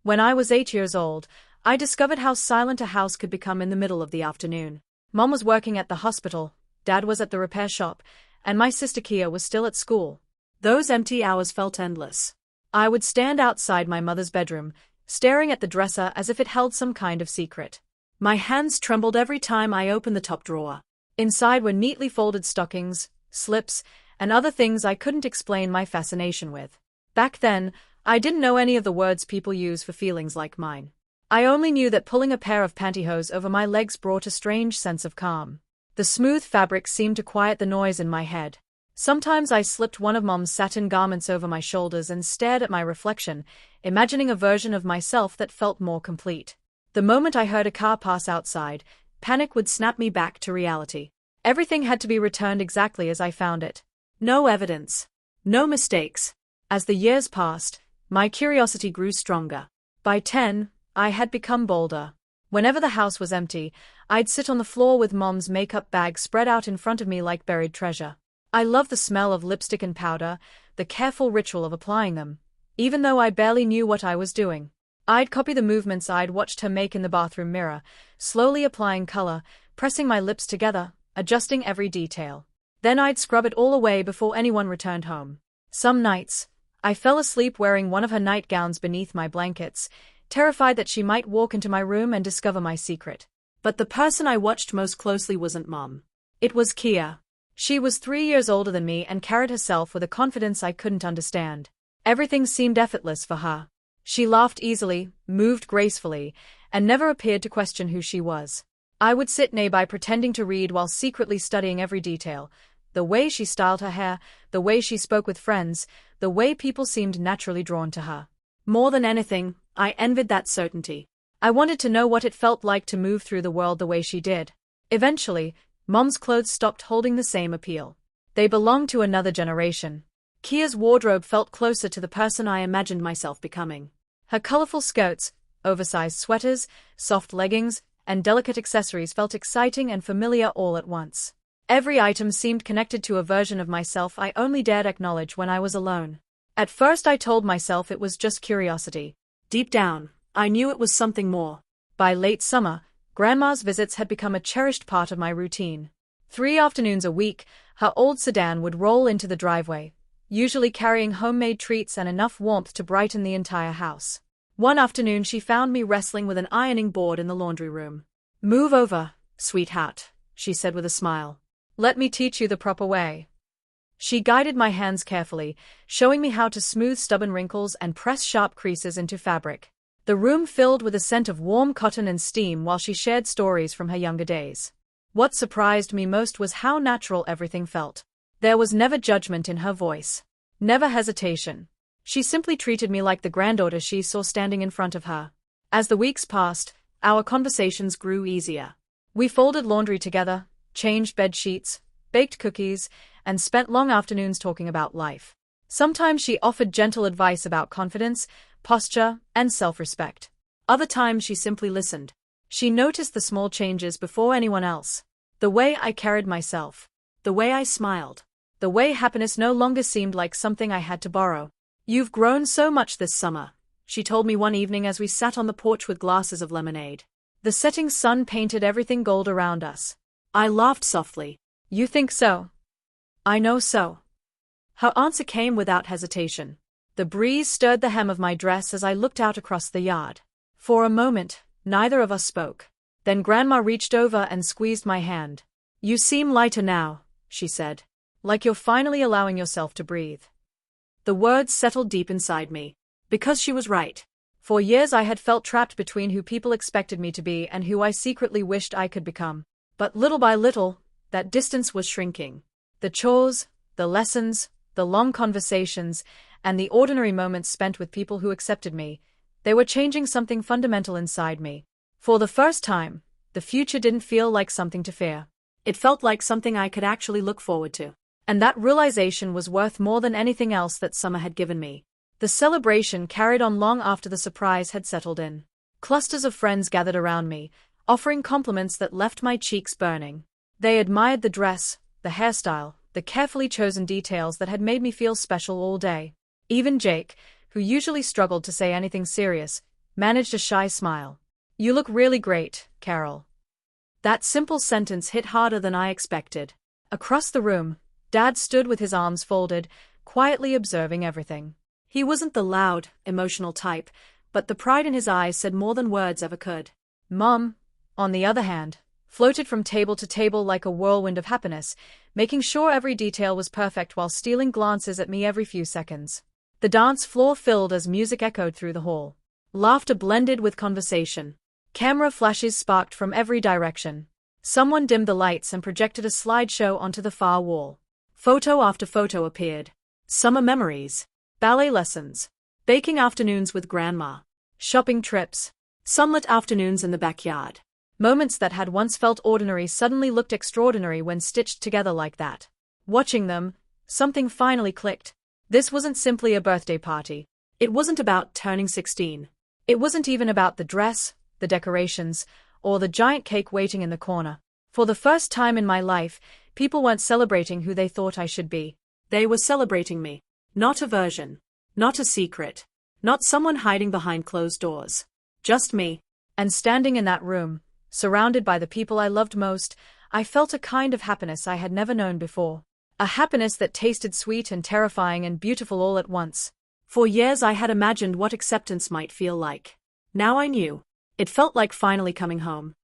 When I was 8 years old, I discovered how silent a house could become in the middle of the afternoon. Mom was working at the hospital, Dad was at the repair shop, and my sister Kia was still at school. Those empty hours felt endless. I would stand outside my mother's bedroom, staring at the dresser as if it held some kind of secret. My hands trembled every time I opened the top drawer. Inside were neatly folded stockings, slips, and other things I couldn't explain my fascination with. Back then, I didn't know any of the words people use for feelings like mine. I only knew that pulling a pair of pantyhose over my legs brought a strange sense of calm. The smooth fabric seemed to quiet the noise in my head. Sometimes I slipped one of Mom's satin garments over my shoulders and stared at my reflection, imagining a version of myself that felt more complete. The moment I heard a car pass outside, panic would snap me back to reality. Everything had to be returned exactly as I found it. No evidence. No mistakes. As the years passed, my curiosity grew stronger. By 10, I had become bolder. Whenever the house was empty, I'd sit on the floor with Mom's makeup bag spread out in front of me like buried treasure. I loved the smell of lipstick and powder, the careful ritual of applying them. Even though I barely knew what I was doing, I'd copy the movements I'd watched her make in the bathroom mirror, slowly applying color, pressing my lips together, adjusting every detail. Then I'd scrub it all away before anyone returned home. Some nights, I fell asleep wearing one of her nightgowns beneath my blankets, terrified that she might walk into my room and discover my secret. But the person I watched most closely wasn't Mom. It was Kia. She was 3 years older than me and carried herself with a confidence I couldn't understand. Everything seemed effortless for her. She laughed easily, moved gracefully, and never appeared to question who she was. I would sit nearby pretending to read while secretly studying every detail. The way she styled her hair, the way she spoke with friends, the way people seemed naturally drawn to her. More than anything, I envied that certainty. I wanted to know what it felt like to move through the world the way she did. Eventually, Mom's clothes stopped holding the same appeal. They belonged to another generation. Kia's wardrobe felt closer to the person I imagined myself becoming. Her colorful skirts, oversized sweaters, soft leggings, and delicate accessories felt exciting and familiar all at once. Every item seemed connected to a version of myself I only dared acknowledge when I was alone. At first I told myself it was just curiosity. Deep down, I knew it was something more. By late summer, Grandma's visits had become a cherished part of my routine. 3 afternoons a week, her old sedan would roll into the driveway, usually carrying homemade treats and enough warmth to brighten the entire house. One afternoon she found me wrestling with an ironing board in the laundry room. "Move over, sweetheart," she said with a smile. "Let me teach you the proper way." She guided my hands carefully, showing me how to smooth stubborn wrinkles and press sharp creases into fabric. The room filled with a scent of warm cotton and steam while she shared stories from her younger days. What surprised me most was how natural everything felt. There was never judgment in her voice. Never hesitation. She simply treated me like the granddaughter she saw standing in front of her. As the weeks passed, our conversations grew easier. We folded laundry together, changed bed sheets, baked cookies, and spent long afternoons talking about life. Sometimes she offered gentle advice about confidence, posture, and self-respect. Other times she simply listened. She noticed the small changes before anyone else. The way I carried myself. The way I smiled. The way happiness no longer seemed like something I had to borrow. "You've grown so much this summer," she told me one evening as we sat on the porch with glasses of lemonade. The setting sun painted everything gold around us. I laughed softly. "You think so?" "I know so." Her answer came without hesitation. The breeze stirred the hem of my dress as I looked out across the yard. For a moment, neither of us spoke. Then Grandma reached over and squeezed my hand. "You seem lighter now," she said. "Like you're finally allowing yourself to breathe." The words settled deep inside me. Because she was right. For years I had felt trapped between who people expected me to be and who I secretly wished I could become. But little by little, that distance was shrinking. The chores, the lessons, the long conversations, and the ordinary moments spent with people who accepted me, they were changing something fundamental inside me. For the first time, the future didn't feel like something to fear. It felt like something I could actually look forward to. And that realization was worth more than anything else that summer had given me. The celebration carried on long after the surprise had settled in. Clusters of friends gathered around me, offering compliments that left my cheeks burning. They admired the dress, the hairstyle, the carefully chosen details that had made me feel special all day. Even Jake, who usually struggled to say anything serious, managed a shy smile. You look really great, Carol. That simple sentence hit harder than I expected. Across the room, Dad stood with his arms folded, quietly observing everything. He wasn't the loud, emotional type, but the pride in his eyes said more than words ever could. Mom, on the other hand, floated from table to table like a whirlwind of happiness, making sure every detail was perfect while stealing glances at me every few seconds. The dance floor filled as music echoed through the hall. Laughter blended with conversation. Camera flashes sparked from every direction. Someone dimmed the lights and projected a slideshow onto the far wall. Photo after photo appeared. Summer memories, ballet lessons, baking afternoons with grandma, shopping trips, sunlit afternoons in the backyard. Moments that had once felt ordinary suddenly looked extraordinary when stitched together like that. Watching them, something finally clicked. This wasn't simply a birthday party. It wasn't about turning 16. It wasn't even about the dress, the decorations, or the giant cake waiting in the corner. For the first time in my life, people weren't celebrating who they thought I should be. They were celebrating me. Not a version. Not a secret. Not someone hiding behind closed doors. Just me. And standing in that room, surrounded by the people I loved most, I felt a kind of happiness I had never known before. A happiness that tasted sweet and terrifying and beautiful all at once. For years I had imagined what acceptance might feel like. Now I knew. It felt like finally coming home.